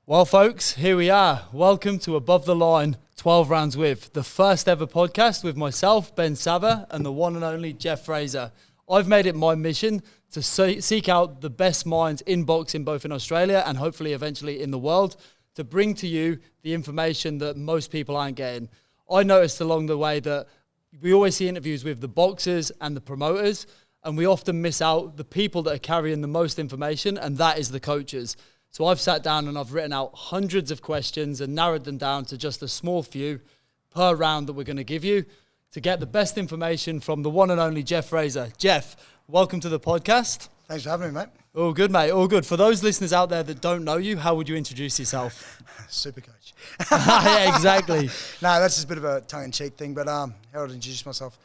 Well, folks, here we are. Welcome to Above the Line 12 Rounds With, the first ever podcast with myself, Ben Savva, and the one and only Geoff Frazer. I've made it my mission to seek out the best minds in boxing, both in Australia and hopefully eventually in the world, to bring to you the information that most people aren't getting. I noticed along the way that we always see interviews with the boxers and the promoters, and we often miss out the people that are carrying the most information, and that is the coaches. So I've sat down and I've written out hundreds of questions and narrowed them down to just a small few per round that we're going to give you to get the best information from the one and only Geoff Frazer. Geoff, welcome to the podcast. Thanks for having me, mate. All good, mate. All good. For those listeners out there that don't know you, how would you introduce yourself? Super coach. Yeah, exactly. No, that's just a bit of a tongue-in-cheek thing, but how would I introduce myself?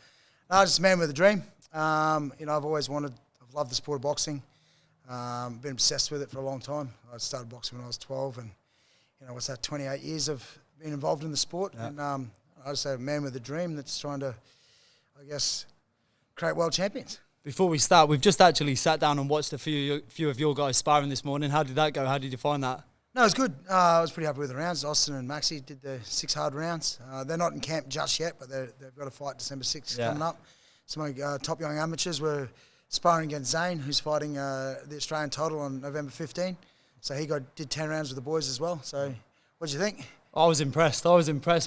No, just a man with a dream. I've always loved the sport of boxing. Been obsessed with it for a long time. I started boxing when I was 12 and, 28 years of being involved in the sport. Yeah. And I just say a man with a dream that's trying to, create world champions. Before we start, we've just actually sat down and watched a few of your guys sparring this morning. How did that go? How did you find that? No, it was good. I was pretty happy with the rounds. Austin and Maxie did the 6 hard rounds. They're not in camp just yet, but they've got a fight December 6th coming up. Some of my top young amateurs were sparring against Zane, who's fighting the Australian title on November 15. So he did 10 rounds with the boys as well. So what did you think? I was impressed,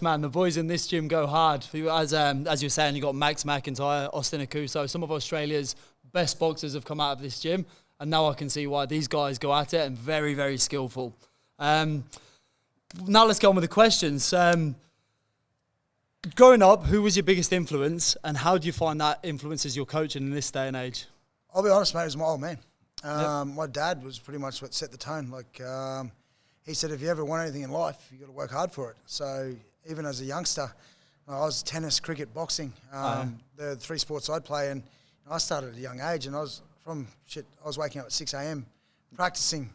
man. The boys in this gym go hard. As you were saying, you got Max McIntyre, Austin Akuso. Some of Australia's best boxers have come out of this gym. And now I can see why these guys go at it and very, very skillful. Now let's go on with the questions. Growing up, who was your biggest influence and how do you find that influences your coaching in this day and age? I'll be honest, mate, it was my old man. My dad was pretty much what set the tone. He said, if you ever want anything in life, you got to work hard for it. So even as a youngster, I was tennis, cricket, boxing, the 3 sports I'd play. And I started at a young age and I was waking up at 6 a.m. practicing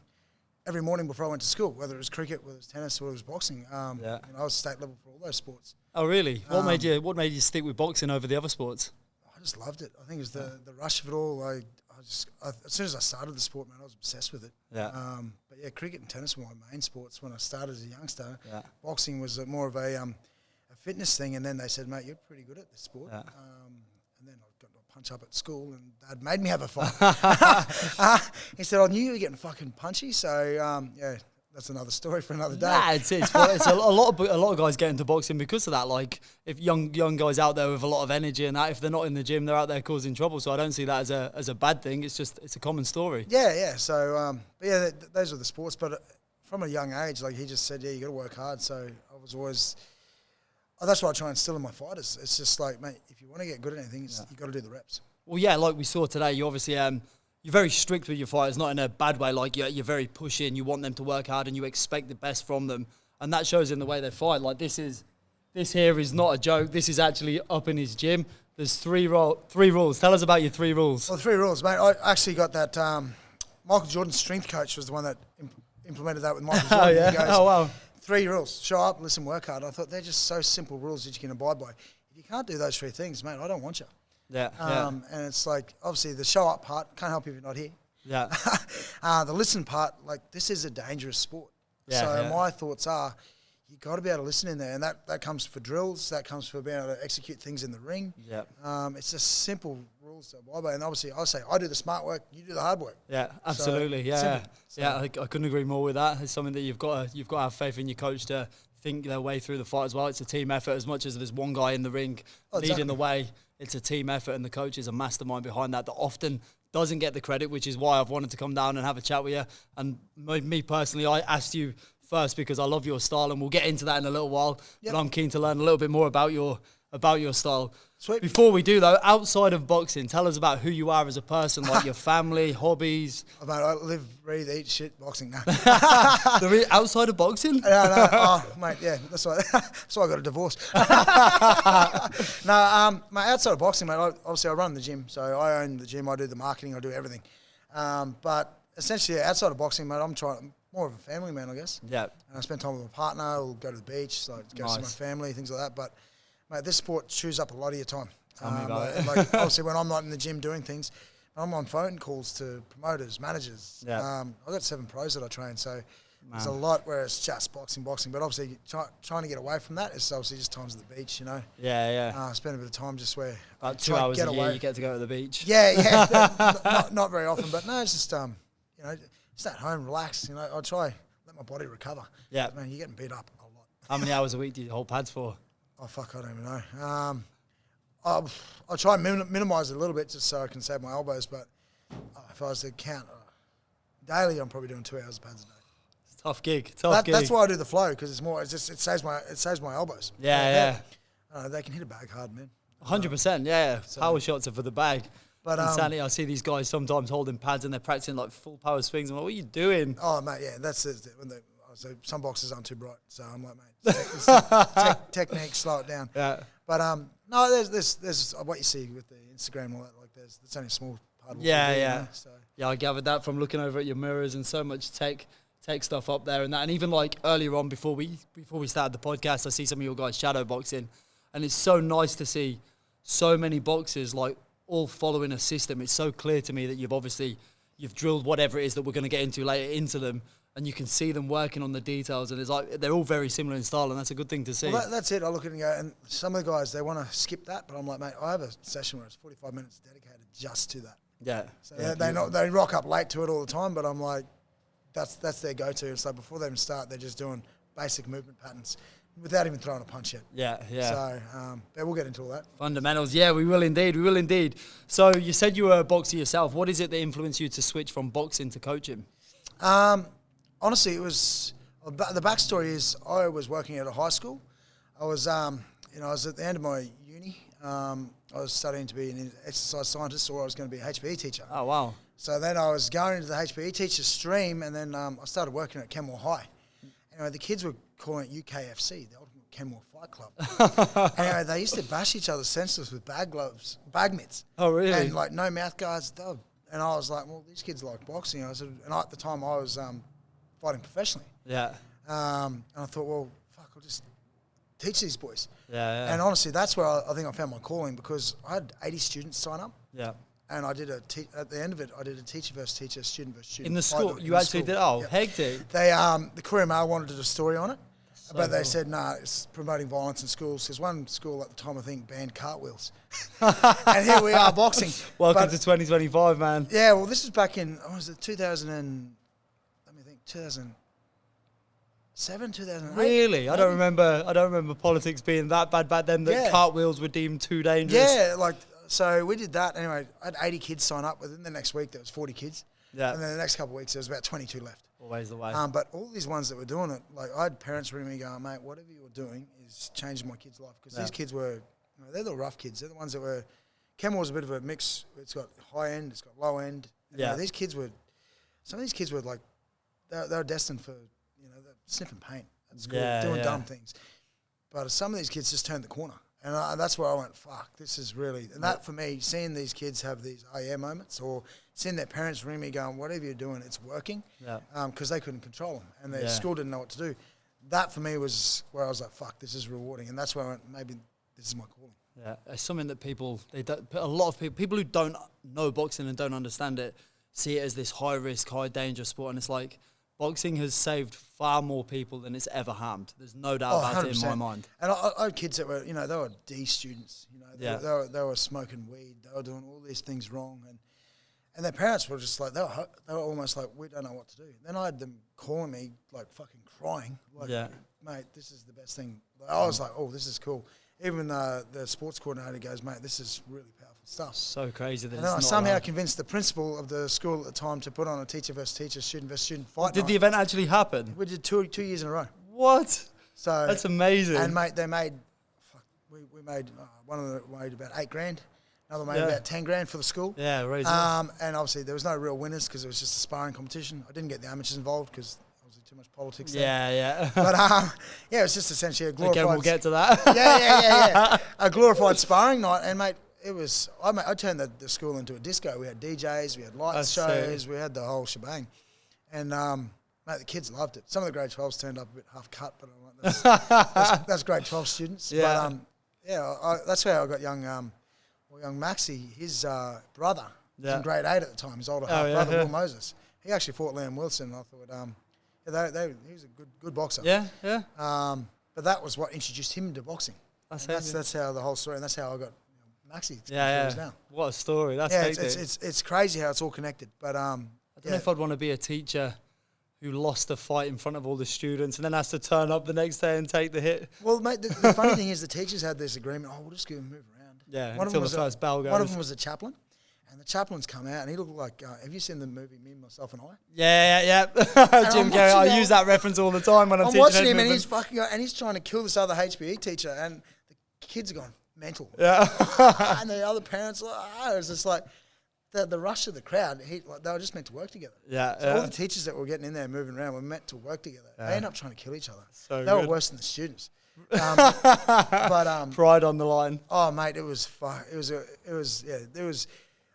every morning before I went to school, whether it was cricket, whether it was tennis, or whether it was boxing. I was state level for all those sports. Oh, really? What made you stick with boxing over the other sports? I just loved it. I think it was the rush of it all. As soon as I started the sport, man, I was obsessed with it. Yeah. But cricket and tennis were my main sports when I started as a youngster. Yeah. Boxing was more of a fitness thing, and then they said, mate, you're pretty good at this sport. Yeah. And then I got a punch up at school, and Dad made me have a fight. He said, I knew you were getting fucking punchy, so that's another story for another day. Yeah, it's a lot of guys get into boxing because of that. Like, if young guys out there with a lot of energy and that, if they're not in the gym, they're out there causing trouble. So I don't see that as a bad thing. It's a common story. Yeah. So, those are the sports. But from a young age, he just said, you got to work hard. So I was always. That's what I try and instill in my fighters. It's just mate, if you want to get good at anything, you got to do the reps. Well, yeah, like we saw today, you obviously you're very strict with your fighters, not in a bad way. Like you're very pushy and you want them to work hard and you expect the best from them, and that shows in the way they fight. Like this here is not a joke. This is actually up in his gym. There's 3 rules. Tell us about your 3 rules. Well, 3 rules, mate. I actually got that. Michael Jordan's strength coach was the one that implemented that with Michael Jordan. Oh yeah. Goes, oh wow. 3 rules: show up, listen, work hard. I thought they're just so simple rules that you can abide by. If you can't do those 3 things, mate, I don't want you. Yeah. And it's obviously the show up part can't help you if you're not here. Yeah. The listen part, this is a dangerous sport. Yeah, my thoughts are, you got to be able to listen in there, and that comes for drills. That comes for being able to execute things in the ring. Yeah. It's just simple rules to abide by. And obviously, I say I do the smart work, you do the hard work. Yeah, absolutely. I couldn't agree more with that. It's something that you've got to have faith in your coach to think their way through the fight as well. It's a team effort as much as there's one guy in the ring leading the way. It's a team effort, and the coach is a mastermind behind that often doesn't get the credit, which is why I've wanted to come down and have a chat with you. And me personally, I asked you first because I love your style, and we'll get into that in a little while. Yep. But I'm keen to learn a little bit more about your style. Sweet. Before we do, though, outside of boxing, tell us about who you are as a person, like your family, hobbies. I live, breathe, eat, shit, boxing now. Outside of boxing? No. Oh, mate, yeah, that's why I got a divorce. Mate, outside of boxing, mate, obviously I run the gym. So I own the gym, I do the marketing, I do everything. But essentially, outside of boxing, mate, I'm more of a family man, I guess. Yeah. And I spend time with my partner, we'll go to the beach, go see my family, things like that. But mate, this sport chews up a lot of your time. Tell me about it. Obviously, when I'm not in the gym doing things, I'm on phone calls to promoters, managers. Yeah. I've got 7 pros that I train, so There's a lot where it's just boxing. But obviously trying to get away from that is obviously just times at the beach, you know. Yeah. Spend a bit of time just where about 2 hours a year you get to go to the beach. Yeah. not very often, but no, it's just you know, just at home, relax. You know, I try let my body recover. Yeah. Man, you're getting beat up a lot. How many hours a week do you hold pads for? Oh fuck, I don't even know. I'll try and minimise it a little bit just so I can save my elbows. But if I was to count daily, I'm probably doing 2 hours of pads a day. Tough gig. That's why I do the flow, because it's more. It saves my elbows. Yeah. They can hit a bag hard, man. 100%. Yeah. So, power shots are for the bag. But insanely, I see these guys sometimes holding pads and they're practicing like full power swings. I'm like, what are you doing? Oh mate, yeah, that's it. So some boxes aren't too bright, so I'm like, mate, technique, slow it down. Yeah. But no, there's what you see with the Instagram and all that. Like, there's only a small part of what we do, you know, so. Yeah, I gathered that from looking over at your mirrors and so much tech stuff up there and that. And even like earlier on before we started the podcast, I see some of your guys shadow boxing, and it's so nice to see so many boxers like all following a system. It's so clear to me that you've drilled whatever it is that we're going to get into later into them, and you can see them working on the details, and it's like they're all very similar in style, and that's a good thing to see. Well, that's it. I look at it and go, and some of the guys, they want to skip that, but I'm like, mate, I have a session where it's 45 minutes dedicated just to that. Yeah. So they rock up late to it all the time, but I'm like, that's their go-to. It's like before they even start, they're just doing basic movement patterns without even throwing a punch yet. Yeah. So, but we'll get into all that. Fundamentals. Yeah, we will indeed. So you said you were a boxer yourself. What is it that influenced you to switch from boxing to coaching? Honestly, it was the backstory is I was working at a high school. I was I was at the end of my uni. I was studying to be an exercise scientist, or I was going to be a HPE teacher. Oh wow! So then I was going into the HPE teacher stream, and then I started working at Kenmore High. Anyway, the kids were calling it UKFC, the Ultimate Kenmore Fight Club. Anyway, they used to bash each other senseless with bag mitts. Oh really? And like no mouth guards. And I was like, well, these kids like boxing. And at the time I was fighting professionally. Yeah. And I thought, well, fuck, I'll just teach these boys. Yeah. And honestly, that's where I think I found my calling, because I had 80 students sign up. Yeah. And I did at the end of it, I did a teacher versus teacher, student versus student. In the school? You actually did? Oh, yep. Hectic. They, the Courier Mail wanted to do a story on it, but they cool. said, nah, it's promoting violence in schools. There's one school at the time, I think, banned cartwheels. And here we are, boxing. Welcome to 2025, man. Yeah, well, this was back in, 2007, 2008. Really? I don't remember politics being that bad back then, that cartwheels were deemed too dangerous. Yeah, so we did that. Anyway, I had 80 kids sign up. Within the next week, there was 40 kids. Yeah. And then the next couple of weeks, there was about 22 left. Always the way. But all these ones that were doing it, like, I had parents ring me going, mate, whatever you're doing is changing my kid's life. Because these kids were, they're the rough kids. They're the ones that were, Kenmore's a bit of a mix. It's got high end, it's got low end. And, these kids were, some of these kids were like, they were destined for, they're sniffing paint at school, doing dumb things. But some of these kids just turned the corner. And that's where I went, fuck, this is really... And that, for me, seeing these kids have these moments, or seeing their parents ring me going, whatever you're doing, it's working, because they couldn't control them, and their school didn't know what to do. That, for me, was where I was like, fuck, this is rewarding. And that's where I went, maybe this is my calling. Yeah, it's something that a lot of people who don't know boxing and don't understand it, see it as this high-risk, high-danger sport, and it's like... Boxing has saved far more people than it's ever harmed. There's no doubt about 100%. It in my mind. And I had kids that were, they were D students. They were smoking weed. They were doing all these things wrong, and their parents were just like they were almost like, we don't know what to do. Then I had them calling me like fucking crying, like, mate, this is the best thing. I was like, oh, this is cool. Even the sports coordinator goes, mate, this is really powerful stuff. So crazy that and I somehow convinced the principal of the school at the time to put on a teacher versus teacher, student versus student fight. Did the event actually happen? We did two years in a row. What? So that's amazing. And mate, they made, we made one of them made about $8,000. Another made about 10 grand for the school. Yeah, right. And obviously there was no real winners because it was just a sparring competition. I didn't get the amateurs involved because obviously too much politics there. Yeah. But it was just essentially a glorified... Again, we'll get to that. Yeah. A glorified sparring night. And mate, it was... I turned the school into a disco. We had DJs, we had lights shows, we had the whole shebang. And mate, the kids loved it. Some of the grade 12s turned up a bit half cut, but I'm like, that's grade 12 students. Yeah. But that's where I got young Maxie, his brother, was in grade 8 at the time, his older half brother, Will Moses. He actually fought Liam Wilson, and I thought, He was a good boxer. Yeah, yeah. But that was what introduced him to boxing. That's how the whole story, and that's how I got Maxi. Yeah. Now. What a story. That's it's crazy how it's all connected. But I don't know if I'd want to be a teacher who lost a fight in front of all the students and then has to turn up the next day and take the hit. Well, mate, the funny thing is the teachers had this agreement. Oh, we'll just give him a move around. Yeah, until the first bell goes. One of them was a chaplain. And the chaplain's come out, and he looked like. Have you seen the movie Me, Myself, and I? Yeah. Jim Carrey. I use that reference all the time when I'm teaching. Watching him, and he's trying to kill this other HBE teacher, and the kids are going mental. Yeah. And the other parents, it's just like the rush of the crowd. They were just meant to work together. Yeah. So all the teachers that were getting in there, moving around, were meant to work together. Yeah. They end up trying to kill each other. They were worse than the students. But pride on the line. Oh, mate, it was.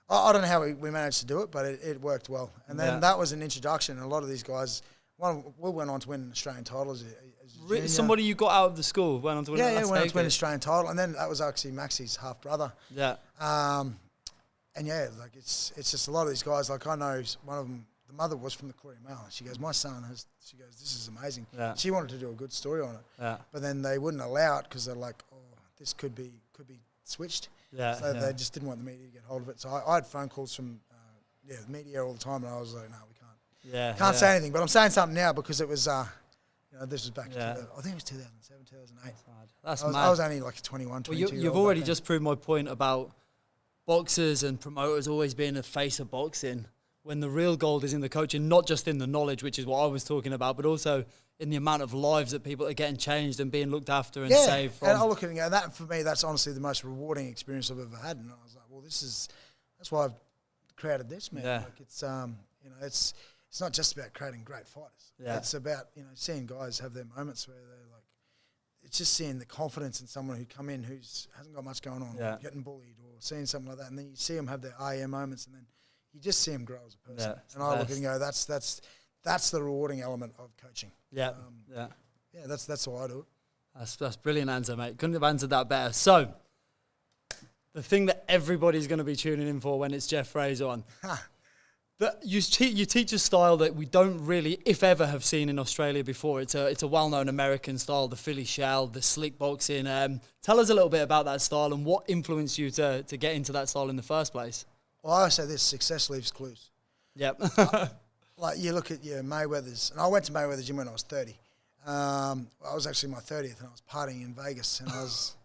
I don't know how we managed to do it, but it worked well. And then that was an introduction. And a lot of these guys, we went on to win an Australian title as a junior. Somebody you got out of the school went on to win. Went on to win an Australian title, and then that was actually Maxi's half brother. Yeah. And like it's just a lot of these guys. Like I know one of them. The mother was from the Courier Mail. She goes, my son has. She goes, this is amazing. Yeah. She wanted to do a good story on it. Yeah. But then they wouldn't allow it because they're like, oh, this could be switched. Yeah. So they just didn't want the media to get hold of it. So I had phone calls from the media all the time, and I was like, no, we can't. Yeah. Can't say anything. But I'm saying something now because it was, this was back. Yeah. I think it was 2007, 2008. That's mad. I was only like 21, 22. Well, you've already just proved my point about boxers and promoters always being the face of boxing, when the real gold is in the coaching, not just in the knowledge, which is what I was talking about, but also in the amount of lives that people are getting changed and being looked after and saved from. And I look at it and go, that for me, that's honestly the most rewarding experience I've ever had. And I was like, well, that's why I've created this, man. Yeah. Like it's not just about creating great fighters. Yeah. It's about, seeing guys have their moments where they're like, it's just seeing the confidence in someone who come in hasn't got much going on, or getting bullied, or seeing something like that. And then you see them have their IM moments, and then you just see them grow as a person. And I look at it and go, that's the rewarding element of coaching. Yeah, that's how I do it. That's brilliant answer, mate. Couldn't have answered that better. So, the thing that everybody's going to be tuning in for when it's Geoff Frazer on, you teach a style that we don't really, if ever, have seen in Australia before. It's a well-known American style, the Philly shell, the slick boxing. Tell us a little bit about that style and what influenced you to get into that style in the first place. Well, I always say this: success leaves clues. Yep. Like you look at your Mayweather's, and I went to Mayweather's gym when I was 30. I was actually my 30th, and I was partying in Vegas, and I was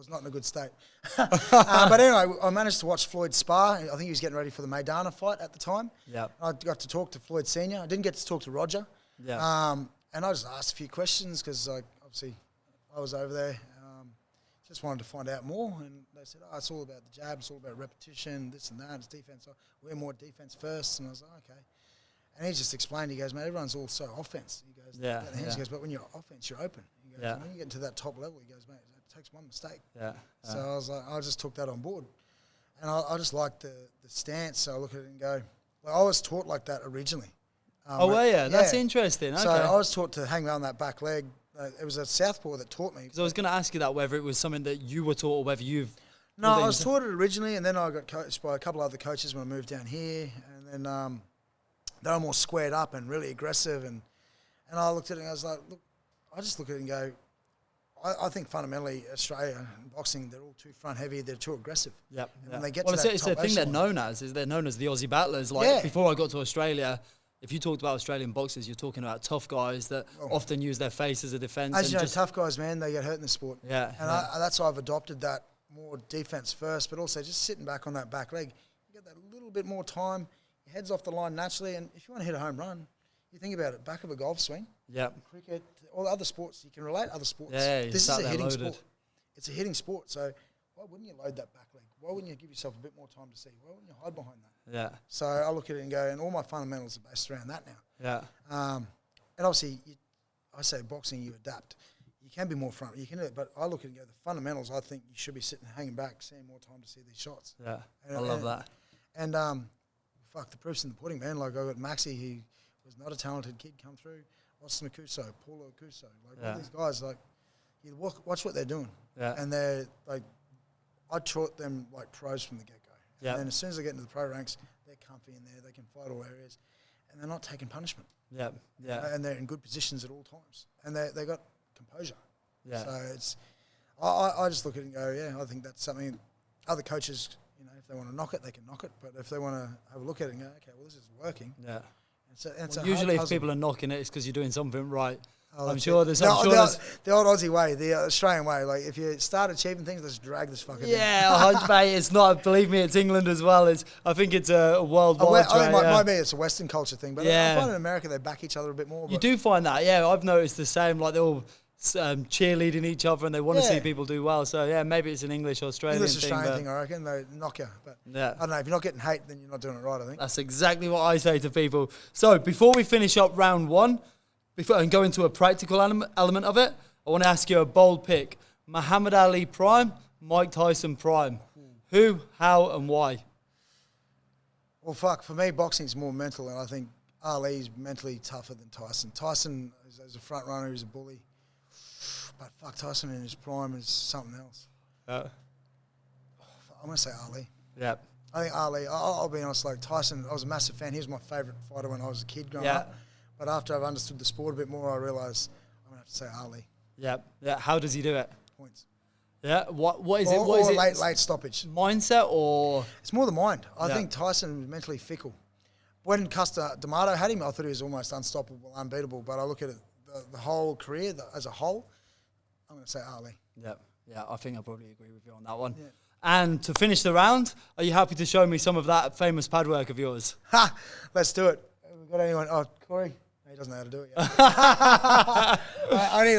not in a good state. But anyway, I managed to watch Floyd spar. I think he was getting ready for the Maidana fight at the time. Yeah. I got to talk to Floyd Senior. I didn't get to talk to Roger. Yeah. And I just asked a few questions because, obviously, I was over there. Just wanted to find out more, and they said, it's all about the jab, it's all about repetition, this and that, it's defense. We're more defense first, and I was like, okay. And he just explained, he goes, mate, everyone's also offense. He goes, he goes, but when you're offense, you're open. He goes, and when you get to that top level, he goes, mate, it takes one mistake. So I was like, I just took that on board. And I just liked the stance, so I look at it and go, I was taught like that originally. That's interesting. Okay. So I was taught to hang around that back leg. It was a southpaw that taught me. So I was going to ask you that, whether it was something that you were taught or whether you've... No, I was taught it originally, and then I got coached by a couple of other coaches when I moved down here, and then they were more squared up and really aggressive, and I looked at it and I was like, look, I just look at it and go, I think fundamentally Australia and boxing, they're all too front heavy, they're too aggressive. Yep. When they get to that it's the thing they're known as, they're known as the Aussie battlers. Like before I got to Australia, if you talked about Australian boxers, you're talking about tough guys that often use their face as a defence. As you know, tough guys, man, they get hurt in the sport. Yeah. And that's why I've adopted that more defence first, but also just sitting back on that back leg. You get that little bit more time, your head's off the line naturally, and if you want to hit a home run, you think about it, back of a golf swing, cricket, all the other sports, you can relate other sports. This is a hitting sport. It's a hitting sport, so why wouldn't you load that back leg? Why wouldn't you give yourself a bit more time to see? Why wouldn't you hide behind that? Yeah. So I look at it and go, and all my fundamentals are based around that now. Yeah. And obviously, I say boxing, you adapt. You can be more front, you can do it, but I look at it and go, the fundamentals, I think you should be sitting, hanging back, seeing more time to see these shots. Yeah, I love that. And the proof's in the pudding, man. Like I got Maxi, he was not a talented kid, come through. Austin Akuso, Paulo Akuso, all these guys, you watch what they're doing. Yeah. And they're like, I taught them like pros from the get-go. Yeah. And then as soon as they get into the pro ranks, they're comfy in there, they can fight all areas. and they're not taking punishment. Yeah, yeah. And they're in good positions at all times, and they got composure. Yeah. So it's, I just look at it and go, yeah, I think that's something other coaches, if they want to knock it, they can knock it. But if they want to have a look at it and go, okay, well, this is working. Yeah. It's usually if people are knocking it, it's because you're doing something right. Oh, I'm sure there's... the old Aussie way, the Australian way. Like, if you start achieving things, let's drag this fucker down. Yeah, mate, it's not... Believe me, it's England as well. I think it's a worldwide I think might be it's a Western culture thing. But I find in America, they back each other a bit more. You do find that, yeah. I've noticed the same. Like, they're all cheerleading each other and they want to see people do well. So, yeah, maybe it's an English-Australian thing, I reckon. They knock you. But I don't know. If you're not getting hate, then you're not doing it right, I think. That's exactly what I say to people. So, before we finish up round one, and go into a practical element of it, I want to ask you a bold pick. Muhammad Ali prime, Mike Tyson prime. Who, how, and why? Well, for me, boxing's more mental, and I think Ali's mentally tougher than Tyson. Tyson is a front runner, he's a bully. But Tyson in his prime is something else. I'm going to say Ali. Yeah. I think Ali, I'll be honest, like Tyson, I was a massive fan. He was my favourite fighter when I was a kid growing up. But after I've understood the sport a bit more, I realised I'm going to have to say Ali. Yeah. Yeah. How does he do it? Points. Yeah. What is it? What is it? Late stoppage. Mindset or? It's more the mind. I think Tyson was mentally fickle. When Custer D'Amato had him, I thought he was almost unstoppable, unbeatable. But I look at it, the whole career as a whole, I'm going to say Ali. Yeah. Yeah. I think I probably agree with you on that one. Yeah. And to finish the round, are you happy to show me some of that famous pad work of yours? Ha! Let's do it. Have we got anyone? Oh, Corey? He doesn't know how to do it yet. Only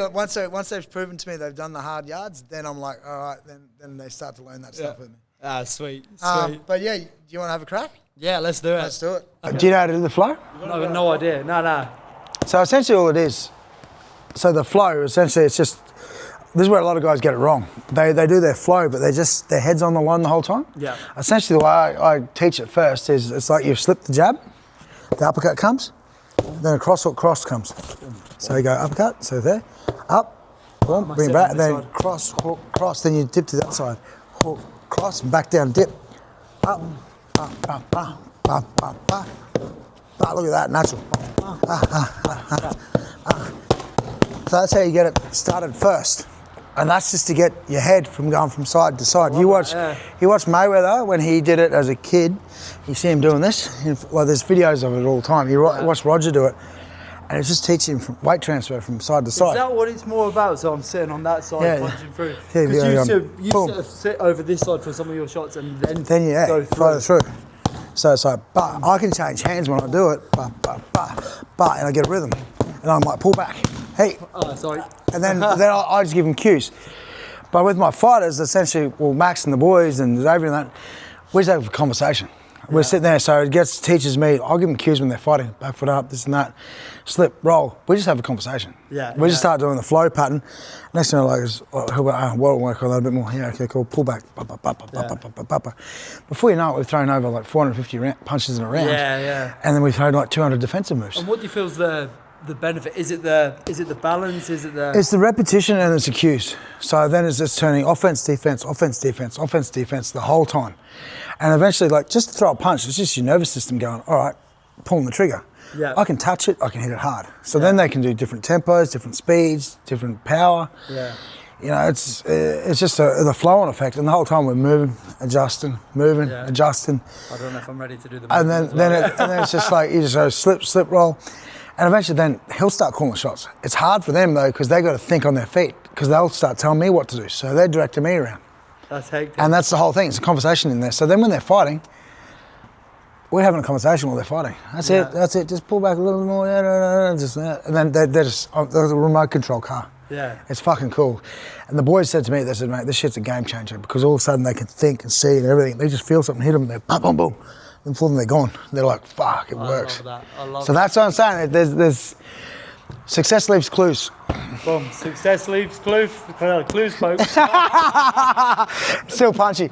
once they've proven to me they've done the hard yards, then I'm like, all right, then they start to learn that stuff with me. Ah, sweet. But yeah, do you want to have a crack? Yeah, let's do it. Let's do it. Do you know how to do the flow? No idea. No. So essentially all it is, so the flow, essentially it's just, this is where a lot of guys get it wrong. They do their flow, but their head's on the line the whole time. Yeah. Essentially the way I teach it first is it's like you've slipped the jab, the uppercut comes, then a cross hook cross comes. So you go uppercut, so there, up, boom, bring it back, then cross, hook, cross, then you dip to the other side. Hook, cross, and back down, dip. Up, look at that, natural. So that's how you get it started first. And that's just to get your head from going from side to side. You watch Mayweather when he did it as a kid. You see him doing this. Well, there's videos of it all the time. You watch Roger do it, and it's just teaching him from weight transfer from side to side. Is that what it's more about? So I'm sitting on that side, punching through. Because you used to sit over this side for some of your shots, and then you go through. So it's like, but I can change hands when I do it, but, and I get a rhythm, and I'm like, pull back, hey. Oh, sorry. And then I just give them cues. But with my fighters, essentially, well, Max and the boys and Xavier and that, we just have a conversation. We're sitting there, so it teaches me, I'll give them cues when they're fighting, back foot up, this and that, slip, roll. We just have a conversation. We just start doing the flow pattern. Next thing I like is, we'll work on that a bit more. Yeah, okay, cool, pull back. Before you know it, we've thrown over like 450 punches in a round. And then we've thrown like 200 defensive moves. And what do you feel is the benefit? Is it the balance? It's the repetition and it's the cues. So then it's just turning offense, defense the whole time. And eventually, like, just to throw a punch, it's just your nervous system going, all right, pulling the trigger. Yeah. I can touch it, I can hit it hard. So then they can do different tempos, different speeds, different power. Yeah. You know, it's just the flow-on effect. And the whole time we're moving, adjusting, adjusting. I don't know if I'm ready to do the and then it's just like, you just go slip, roll. And eventually then he'll start calling shots. It's hard for them though, because they got to think on their feet, because they'll start telling me what to do. So they're directing me around. That's hectic. And that's the whole thing. It's a conversation in there. So then when they're fighting, we're having a conversation while they're fighting. That's it. Just pull back a little more. And then they're just the remote control car. Yeah. It's fucking cool. And the boys said to me, they said, mate, this shit's a game changer, because all of a sudden they can think and see and everything. They just feel something hit them, they're boom, boom, boom. And before they're gone. They're like, fuck, it works. I love that. So that's what I'm saying. There's success leaves clues. Boom. Success leaves clues. Clues, folks. Still punchy.